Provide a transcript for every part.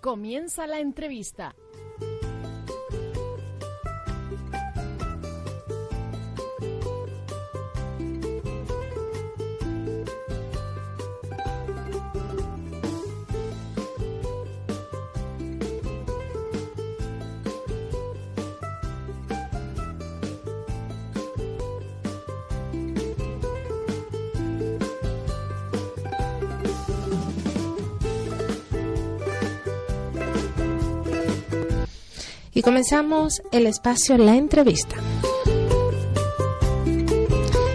Comienza la entrevista. Y comenzamos el espacio La Entrevista.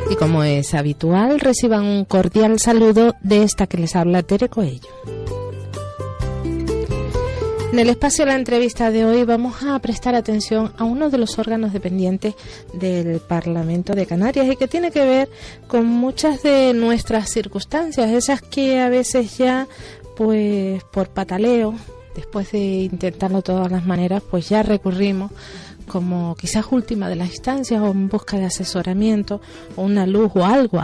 Y como es habitual, reciban un cordial saludo de esta que les habla, Tere Coello. En el espacio La Entrevista de hoy vamos a prestar atención a uno de los órganos dependientes del Parlamento de Canarias y que tiene que ver con muchas de nuestras circunstancias, esas que a veces ya, pues por pataleo, después de intentarlo de todas las maneras, pues ya recurrimos como quizás última de las instancias o en busca de asesoramiento o una luz o algo.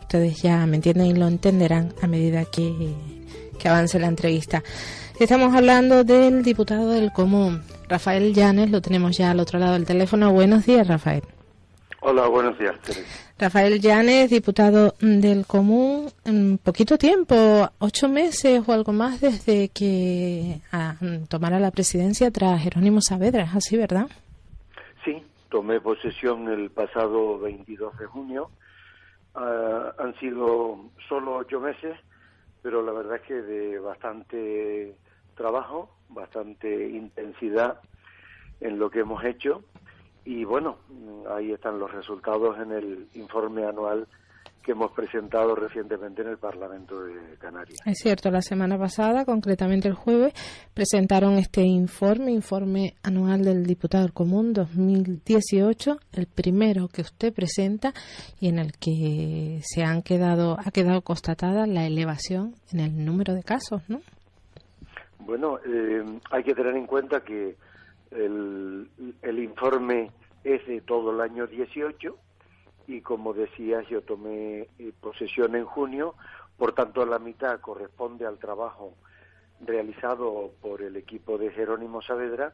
Ustedes ya me entienden y lo entenderán a medida que avance la entrevista. Estamos hablando del diputado del Común, Rafael Llanes, lo tenemos ya al otro lado del teléfono. Buenos días, Rafael. Hola, buenos días, Teresa. Rafael Llanes, diputado del Común, en poquito tiempo, 8 meses o algo más desde que tomara la presidencia tras Jerónimo Saavedra, ¿es así, verdad? Sí, tomé posesión el pasado 22 de junio. Han sido solo 8 meses, pero la verdad es que de bastante trabajo, bastante intensidad en lo que hemos hecho. Y bueno, ahí están los resultados en el informe anual que hemos presentado recientemente en el Parlamento de Canarias. Es cierto, la semana pasada, concretamente el jueves, presentaron este informe anual del Diputado del Común 2018, el primero que usted presenta y en el que ha quedado constatada la elevación en el número de casos, ¿no? Bueno, hay que tener en cuenta que el informe es de todo el año 18 y, como decías, yo tomé posesión en junio, por tanto la mitad corresponde al trabajo realizado por el equipo de Jerónimo Saavedra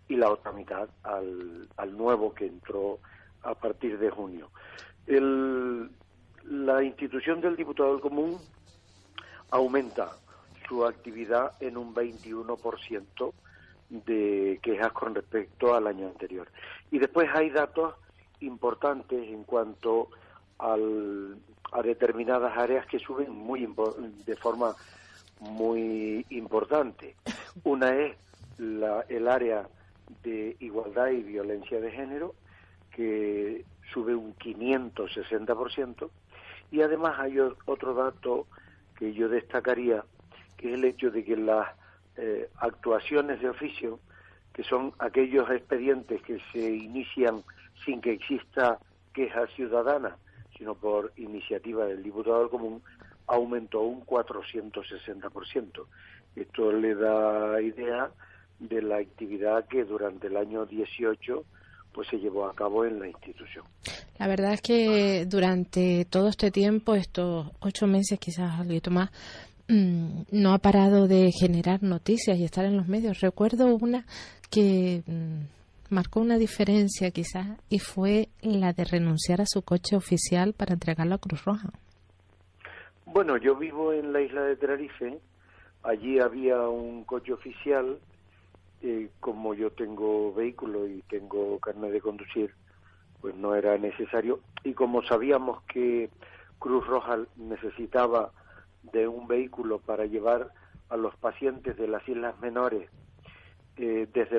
y la otra mitad al nuevo que entró a partir de junio. La institución del Diputado del Común aumenta su actividad en un 21% de quejas con respecto al año anterior. Y después hay datos importantes en cuanto a determinadas áreas que suben de forma muy importante. Una es el área de igualdad y violencia de género, que sube un 560%, y además hay otro dato que yo destacaría, que es el hecho de que las actuaciones de oficio, que son aquellos expedientes que se inician sin que exista queja ciudadana, sino por iniciativa del Diputado del Común, aumentó un 460%. Esto le da idea de la actividad que durante el año 18 pues se llevó a cabo en la institución. La verdad es que durante todo este tiempo, estos 8 meses, quizás algo más, no ha parado de generar noticias y estar en los medios. Recuerdo una que marcó una diferencia quizás y fue la de renunciar a su coche oficial para entregarlo a Cruz Roja. Bueno, yo vivo en la isla de Tenerife. Allí había un coche oficial. Como yo tengo vehículo y tengo carnet de conducir, pues no era necesario. Y como sabíamos que Cruz Roja necesitaba de un vehículo para llevar a los pacientes de las islas menores desde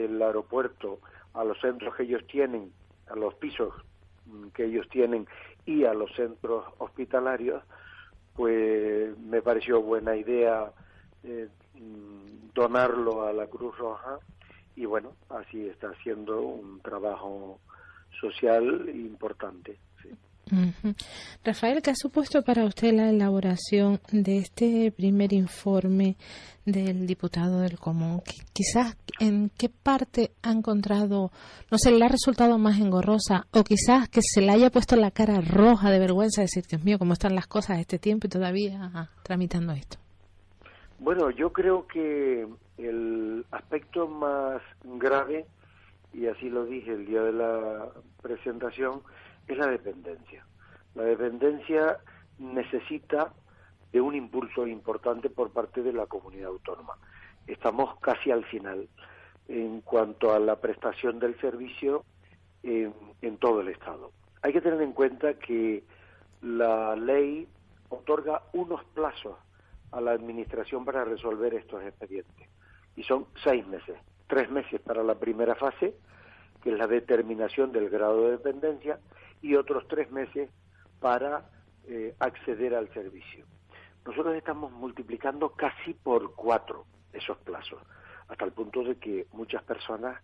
el aeropuerto a los centros que ellos tienen, a los pisos que ellos tienen y a los centros hospitalarios, pues me pareció buena idea donarlo a la Cruz Roja y bueno, así está haciendo un trabajo social importante. Sí. Uh-huh. Rafael, ¿qué ha supuesto para usted la elaboración de este primer informe del diputado del Común? Quizás en qué parte ha encontrado, no sé, le ha resultado más engorrosa o quizás que se le haya puesto la cara roja de vergüenza de decir, Dios mío, cómo están las cosas a este tiempo y todavía tramitando esto. Bueno, yo creo que el aspecto más grave, y así lo dije el día de la presentación, es la dependencia. La dependencia necesita de un impulso importante por parte de la comunidad autónoma. Estamos casi al final en cuanto a la prestación del servicio en todo el Estado. Hay que tener en cuenta que la ley otorga unos plazos a la Administración para resolver estos expedientes, y son 6 meses, 3 meses para la primera fase, que es la determinación del grado de dependencia, y otros 3 meses para acceder al servicio. Nosotros estamos multiplicando casi por 4 esos plazos, hasta el punto de que muchas personas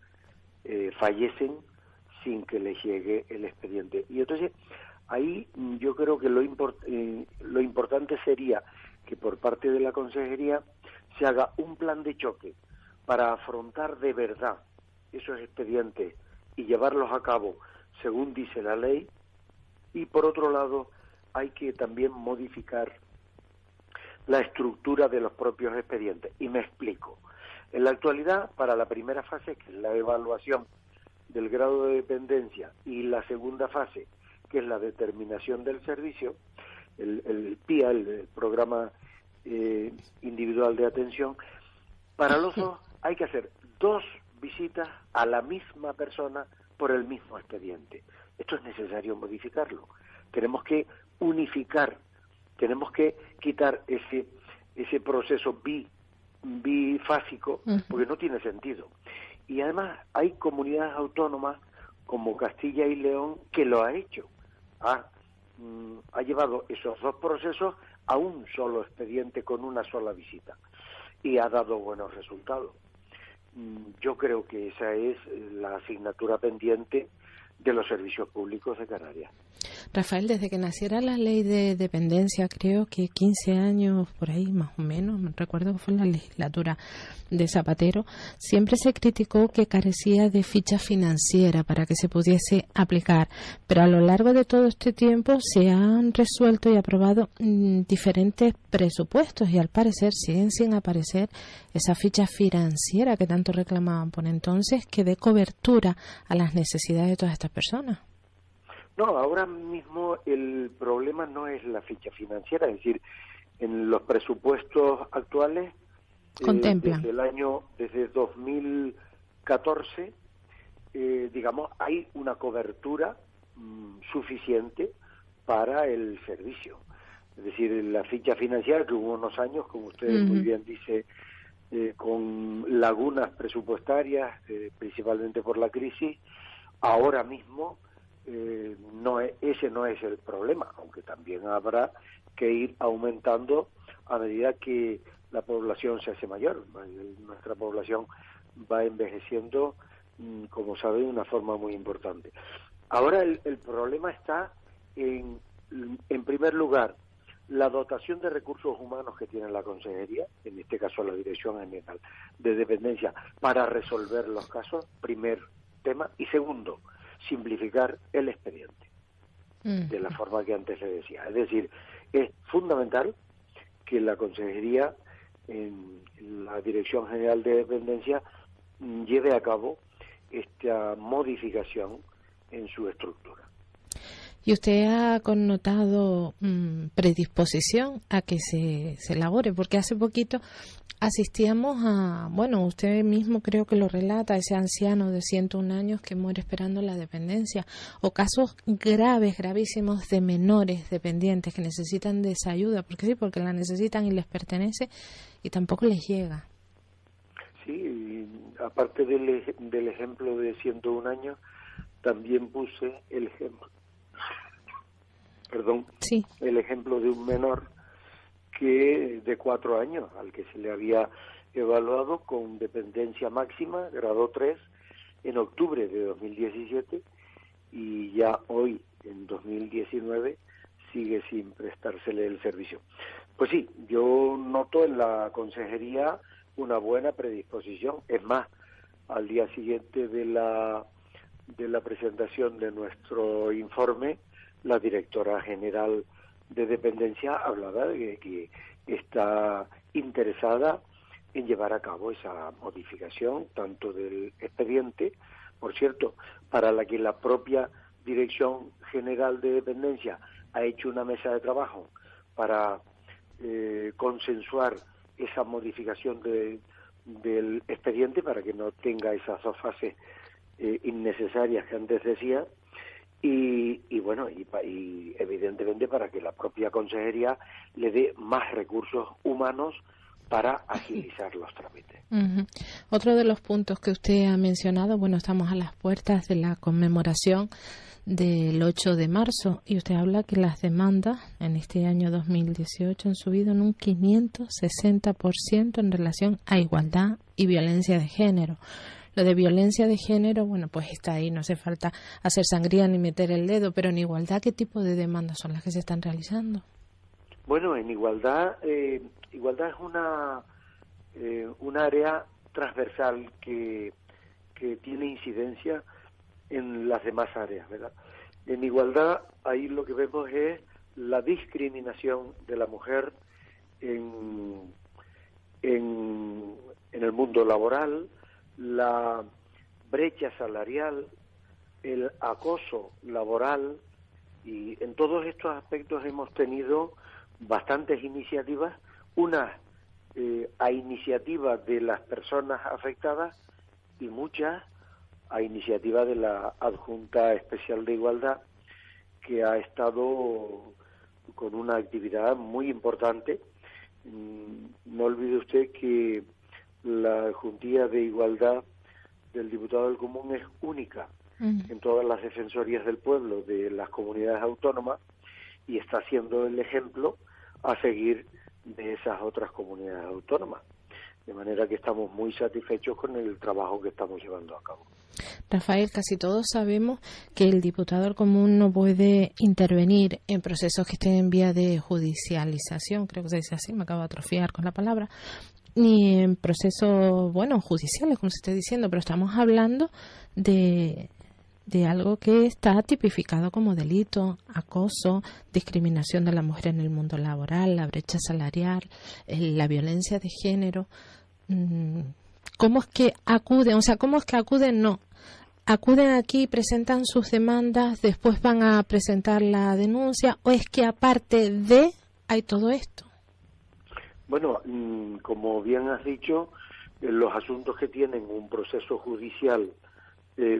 fallecen sin que les llegue el expediente. Y entonces, ahí yo creo que lo importante sería que por parte de la Consejería se haga un plan de choque para afrontar de verdad esos expedientes y llevarlos a cabo según dice la ley. Y por otro lado, hay que también modificar la estructura de los propios expedientes. Y me explico. En la actualidad, para la primera fase, que es la evaluación del grado de dependencia, y la segunda fase, que es la determinación del servicio, el PIA, el Programa Individual de Atención, para los dos hay que hacer 2 visitas a la misma persona por el mismo expediente. Esto es necesario modificarlo. Tenemos que unificar, tenemos que quitar ese proceso bifásico, porque no tiene sentido. Y además hay comunidades autónomas como Castilla y León que lo ha hecho. Ha llevado esos 2 procesos a un solo expediente con una sola visita y ha dado buenos resultados. Yo creo que esa es la asignatura pendiente de los servicios públicos de Canarias. Rafael, desde que naciera la ley de dependencia, creo que 15 años por ahí más o menos, me recuerdo que fue en la legislatura de Zapatero, siempre se criticó que carecía de ficha financiera para que se pudiese aplicar, pero a lo largo de todo este tiempo se han resuelto y aprobado diferentes presupuestos y al parecer siguen sin aparecer esa ficha financiera que tanto reclamaban por entonces, que dé cobertura a las necesidades de todas estas personas. No, ahora mismo el problema no es la ficha financiera, es decir, en los presupuestos actuales, contemplan. Desde 2014, digamos, hay una cobertura suficiente para el servicio. Es decir, la ficha financiera, que hubo unos años, como usted muy bien dice, con lagunas presupuestarias, principalmente por la crisis, ahora mismo ese no es el problema, aunque también habrá que ir aumentando a medida que la población se hace mayor. Nuestra población va envejeciendo, como sabe, de una forma muy importante. Ahora el problema está en primer lugar, la dotación de recursos humanos que tiene la Consejería, en este caso la Dirección General de Dependencia, para resolver los casos, primer tema. Y segundo, simplificar el expediente de la forma que antes le decía. Es decir, es fundamental que la Consejería, en la Dirección General de Dependencia, lleve a cabo esta modificación en su estructura. ¿Y usted ha connotado predisposición a que se elabore? Porque hace poquito asistíamos a, bueno, usted mismo creo que lo relata, ese anciano de 101 años que muere esperando la dependencia, o casos graves, gravísimos de menores dependientes que necesitan de esa ayuda, porque la necesitan y les pertenece y tampoco les llega. Sí, aparte del ejemplo de 101 años, también puse el ejemplo de un menor que de 4 años, al que se le había evaluado con dependencia máxima, grado 3, en octubre de 2017, y ya hoy, en 2019, sigue sin prestársele el servicio. Pues sí, yo noto en la Consejería una buena predisposición. Es más, al día siguiente de la presentación de nuestro informe, la directora general de Dependencia hablaba de que está interesada en llevar a cabo esa modificación, tanto del expediente, por cierto, para la que la propia Dirección General de Dependencia ha hecho una mesa de trabajo para consensuar esa modificación del expediente para que no tenga esas dos fases innecesarias que antes decía, y evidentemente para que la propia consejería le dé más recursos humanos para agilizar los trámites. Uh-huh. Otro de los puntos que usted ha mencionado, bueno, estamos a las puertas de la conmemoración del 8 de marzo y usted habla que las demandas en este año 2018 han subido en un 560% en relación a igualdad y violencia de género. Lo de violencia de género, bueno, pues está ahí, no hace falta hacer sangría ni meter el dedo, pero en igualdad, ¿qué tipo de demandas son las que se están realizando? Bueno, en igualdad es una área transversal que tiene incidencia en las demás áreas, ¿verdad? En igualdad, ahí lo que vemos es la discriminación de la mujer en el mundo laboral, la brecha salarial, el acoso laboral, y en todos estos aspectos hemos tenido bastantes iniciativas, unas a iniciativa de las personas afectadas y muchas a iniciativa de la Adjunta Especial de Igualdad, que ha estado con una actividad muy importante. No olvide usted que la Adjuntía de Igualdad del Diputado del Común es única en todas las defensorías del pueblo de las comunidades autónomas y está siendo el ejemplo a seguir de esas otras comunidades autónomas. De manera que estamos muy satisfechos con el trabajo que estamos llevando a cabo. Rafael, casi todos sabemos que el diputado del Común no puede intervenir en procesos que estén en vía de judicialización, creo que se dice así, me acabo de atrofiar con la palabra, ni en procesos, judiciales, como se está diciendo, pero estamos hablando de algo que está tipificado como delito, acoso, discriminación de la mujer en el mundo laboral, la brecha salarial, la violencia de género. ¿Cómo es que acuden? ¿Acuden aquí, presentan sus demandas, después van a presentar la denuncia, o es que aparte de hay todo esto? Bueno, como bien has dicho, los asuntos que tienen un proceso judicial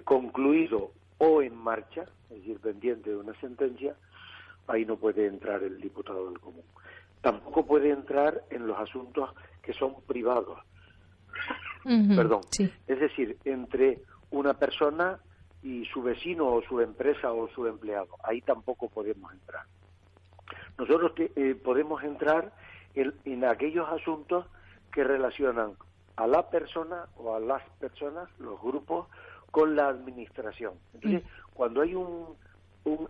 concluido o en marcha, es decir, pendiente de una sentencia, ahí no puede entrar el diputado del Común. Tampoco puede entrar en los asuntos que son privados. Sí. Es decir, entre una persona y su vecino o su empresa o su empleado. Ahí tampoco podemos entrar. Nosotros podemos entrar en aquellos asuntos que relacionan a la persona o a las personas, los grupos, con la administración. Entonces, cuando hay un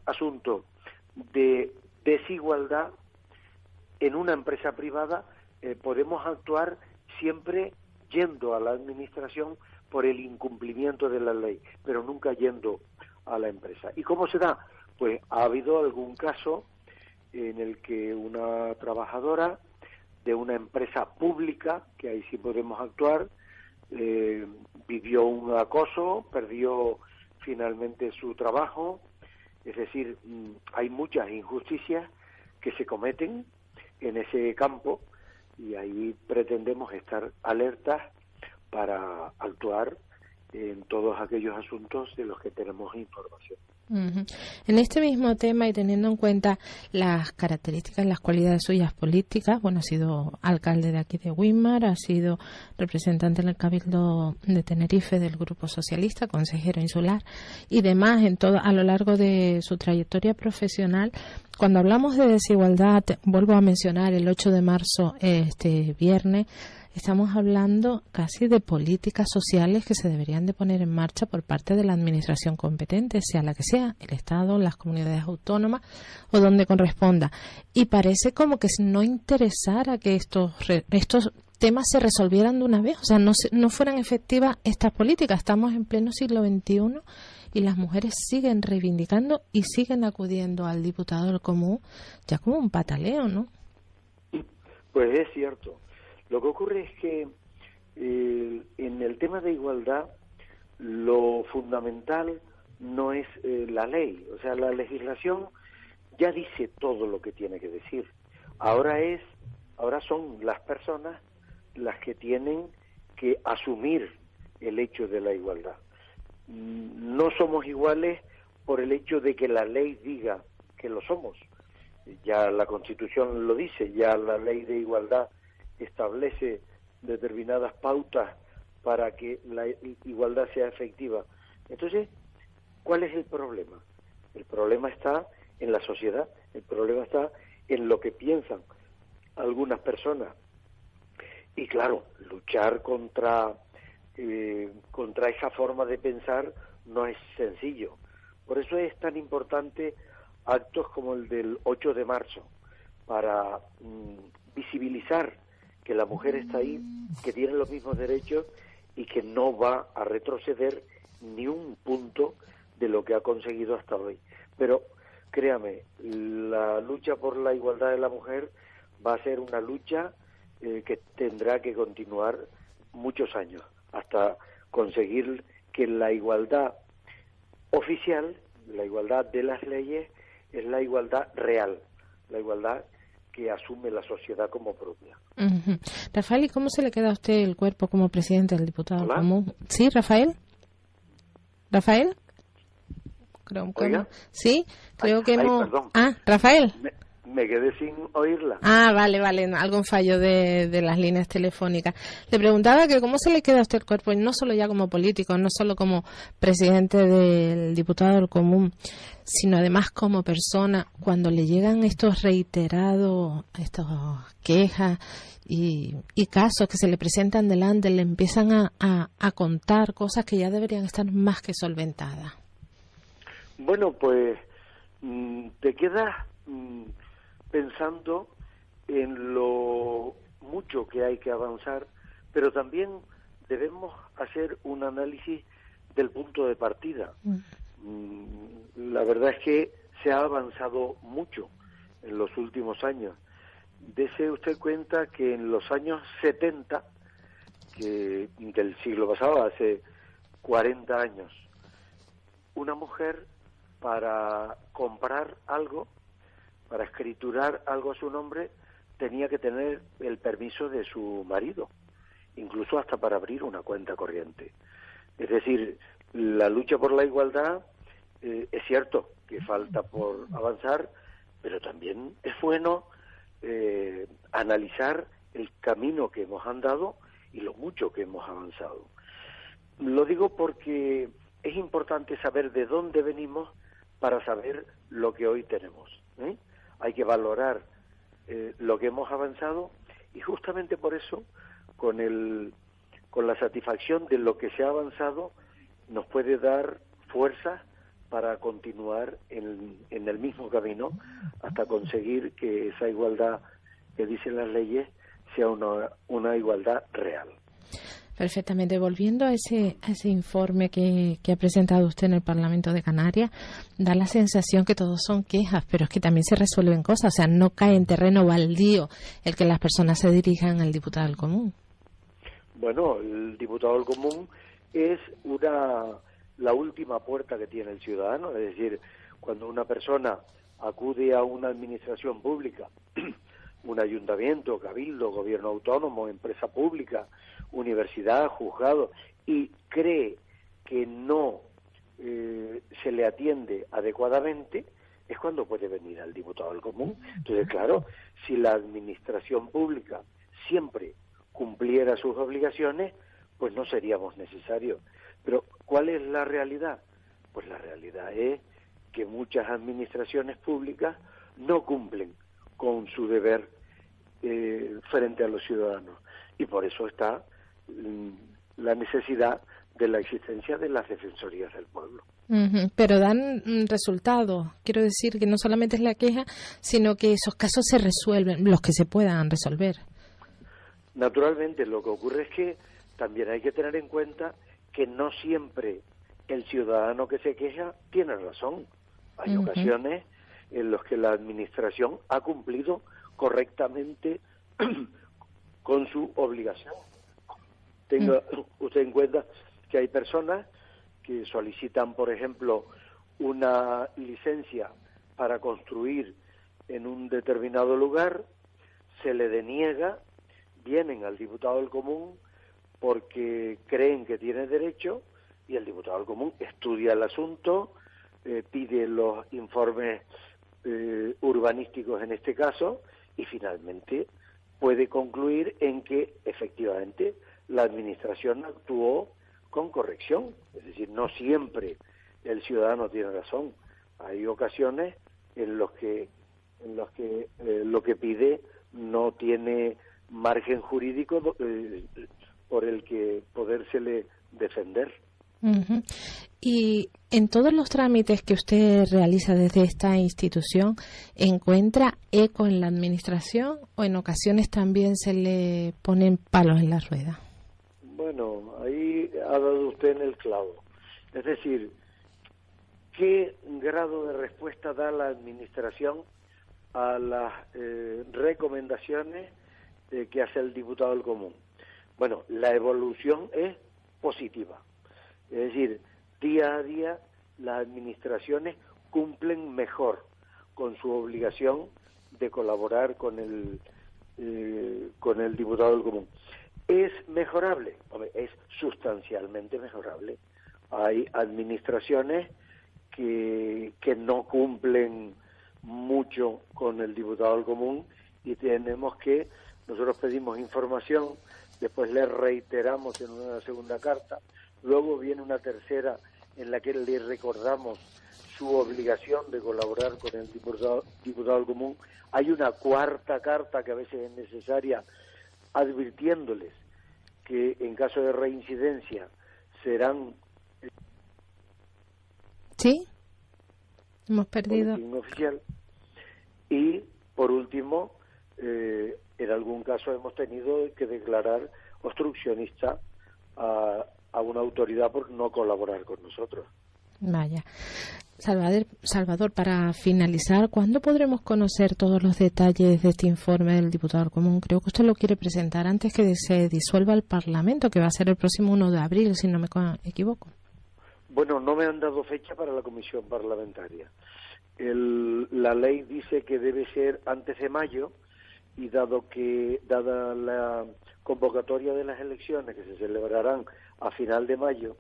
asunto de desigualdad en una empresa privada, podemos actuar siempre yendo a la administración por el incumplimiento de la ley, pero nunca yendo a la empresa. ¿Y cómo se da? Pues ha habido algún caso en el que una trabajadora de una empresa pública, que ahí sí podemos actuar, vivió un acoso, perdió finalmente su trabajo. Es decir, hay muchas injusticias que se cometen en ese campo y ahí pretendemos estar alertas para actuar en todos aquellos asuntos de los que tenemos información. En este mismo tema y teniendo en cuenta las características, las cualidades suyas políticas, ha sido alcalde de aquí de Güímar, ha sido representante en el Cabildo de Tenerife del Grupo Socialista, consejero insular y demás a lo largo de su trayectoria profesional. Cuando hablamos de desigualdad, vuelvo a mencionar el 8 de marzo, este viernes, estamos hablando casi de políticas sociales que se deberían de poner en marcha por parte de la administración competente, sea la que sea, el Estado, las comunidades autónomas o donde corresponda. Y parece como que no interesara que estos temas se resolvieran de una vez, no fueran efectivas estas políticas. Estamos en pleno siglo XXI y las mujeres siguen reivindicando y siguen acudiendo al diputado del Común ya como un pataleo, ¿no? Pues es cierto. Lo que ocurre es que en el tema de igualdad lo fundamental no es la ley, o sea, la legislación ya dice todo lo que tiene que decir. Ahora son las personas las que tienen que asumir el hecho de la igualdad. No somos iguales por el hecho de que la ley diga que lo somos. Ya la Constitución lo dice, ya la ley de igualdad establece determinadas pautas para que la igualdad sea efectiva. Entonces, ¿cuál es el problema? El problema está en la sociedad, el problema está en lo que piensan algunas personas. Y claro, luchar contra esa forma de pensar no es sencillo. Por eso es tan importante actos como el del 8 de marzo, para visibilizar que la mujer está ahí, que tiene los mismos derechos y que no va a retroceder ni un punto de lo que ha conseguido hasta hoy. Pero créame, la lucha por la igualdad de la mujer va a ser una lucha que tendrá que continuar muchos años hasta conseguir que la igualdad oficial, la igualdad de las leyes, es la igualdad real, la igualdad que asume la sociedad como propia. Uh-huh. Rafael, ¿y cómo se le queda a usted el cuerpo como presidente del diputado común? Sí, Rafael. ¿Rafael? Creo que sí, creo que hemos... Perdón. Rafael. Me quedé sin oírla. Vale, algún fallo de las líneas telefónicas. Le preguntaba que cómo se le queda a usted el cuerpo, y no solo ya como político, no solo como presidente del diputado del común, sino además como persona, cuando le llegan estos reiterados, estas quejas y casos que se le presentan delante, le empiezan a contar cosas que ya deberían estar más que solventadas. Bueno, pues te quedas pensando en lo mucho que hay que avanzar, pero también debemos hacer un análisis del punto de partida. La verdad es que se ha avanzado mucho en los últimos años. Dese usted cuenta que en los años 70, del siglo pasado, hace 40 años, una mujer para comprar algo, para escriturar algo a su nombre, tenía que tener el permiso de su marido, incluso hasta para abrir una cuenta corriente. Es decir, la lucha por la igualdad, es cierto que falta por avanzar, pero también es bueno analizar el camino que hemos andado y lo mucho que hemos avanzado. Lo digo porque es importante saber de dónde venimos para saber lo que hoy tenemos, ¿eh? Hay que valorar lo que hemos avanzado, y justamente por eso, con la satisfacción de lo que se ha avanzado, nos puede dar fuerza para continuar en el mismo camino hasta conseguir que esa igualdad que dicen las leyes sea una igualdad real. Perfectamente. Volviendo a ese informe que ha presentado usted en el Parlamento de Canarias, da la sensación que todos son quejas, pero es que también se resuelven cosas, o sea, no cae en terreno baldío el que las personas se dirijan al diputado del común. Bueno, el diputado del común es la última puerta que tiene el ciudadano, es decir, cuando una persona acude a una administración pública, un ayuntamiento, cabildo, gobierno autónomo, empresa pública, universidad, juzgado, y cree que no se le atiende adecuadamente, es cuando puede venir al diputado del común. Entonces, claro, si la administración pública siempre cumpliera sus obligaciones, pues no seríamos necesarios. Pero, ¿cuál es la realidad? Pues la realidad es que muchas administraciones públicas no cumplen con su deber frente a los ciudadanos, y por eso está la necesidad de la existencia de las defensorías del pueblo. Pero dan resultados. Quiero decir que no solamente es la queja, sino que esos casos se resuelven, los que se puedan resolver. Naturalmente, lo que ocurre es que también hay que tener en cuenta que no siempre el ciudadano que se queja tiene razón. Hay ocasiones en las que la administración ha cumplido correctamente con su obligación. Tenga usted en cuenta que hay personas que solicitan, por ejemplo, una licencia para construir en un determinado lugar, se le deniega, vienen al diputado del común porque creen que tiene derecho, y el diputado del común estudia el asunto, pide los informes urbanísticos en este caso, y finalmente puede concluir en que efectivamente la administración actuó con corrección. Es decir, no siempre el ciudadano tiene razón. Hay ocasiones en los que lo que pide no tiene margen jurídico por el que podérsele defender. Uh-huh. Y en todos los trámites que usted realiza desde esta institución, ¿encuentra eco en la administración o en ocasiones también se le ponen palos en la rueda? Bueno, ahí ha dado usted en el clavo. Es decir, ¿qué grado de respuesta da la administración a las recomendaciones que hace el diputado del común? Bueno, la evolución es positiva. Es decir, día a día las administraciones cumplen mejor con su obligación de colaborar con el diputado del común. ¿Es mejorable? Hombre, es sustancialmente mejorable. Hay administraciones que no cumplen mucho con el diputado del común y nosotros pedimos información, después le reiteramos en una segunda carta, luego viene una tercera en la que le recordamos su obligación de colaborar con el diputado del común. Hay una cuarta carta que a veces es necesaria, advirtiéndoles que en caso de reincidencia serán... ¿Sí? Hemos perdido... oficial. Y, por último, en algún caso hemos tenido que declarar obstruccionista a una autoridad por no colaborar con nosotros. Vaya. Salvador, para finalizar, ¿cuándo podremos conocer todos los detalles de este informe del diputado del común? Creo que usted lo quiere presentar antes que se disuelva el Parlamento, que va a ser el próximo 1 de abril, si no me equivoco. Bueno, no me han dado fecha para la comisión parlamentaria. La ley dice que debe ser antes de mayo, y dada la convocatoria de las elecciones que se celebrarán a final de mayo,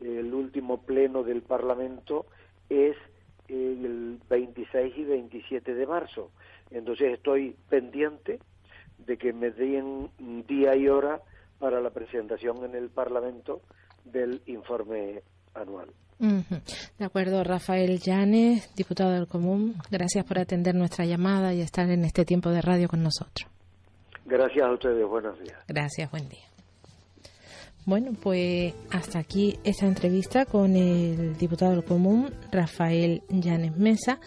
el último pleno del Parlamento es el 26 y 27 de marzo. Entonces estoy pendiente de que me den día y hora para la presentación en el Parlamento del informe anual. Uh-huh. De acuerdo, Rafael Llanes, diputado del Común, gracias por atender nuestra llamada y estar en este tiempo de radio con nosotros. Gracias a ustedes, buenos días. Gracias, buen día. Bueno, pues hasta aquí esta entrevista con el diputado del Común, Rafael Llanes Mesa,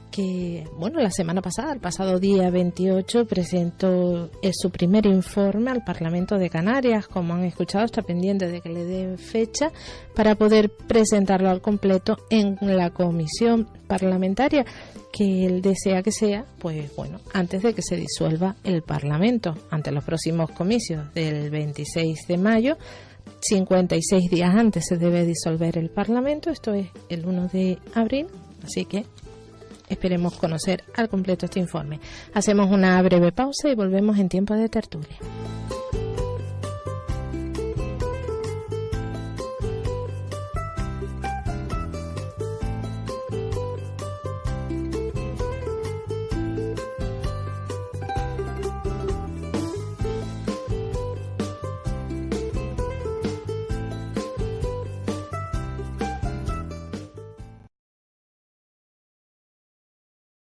que, bueno, la semana pasada, el pasado día 28, presentó su primer informe al Parlamento de Canarias. Como han escuchado, está pendiente de que le den fecha para poder presentarlo al completo en la comisión parlamentaria, que él desea que sea, pues bueno, antes de que se disuelva el Parlamento, ante los próximos comicios del 26 de mayo. 56 días antes se debe disolver el Parlamento, esto es el 1 de abril, así que esperemos conocer al completo este informe. Hacemos una breve pausa y volvemos en tiempo de tertulia.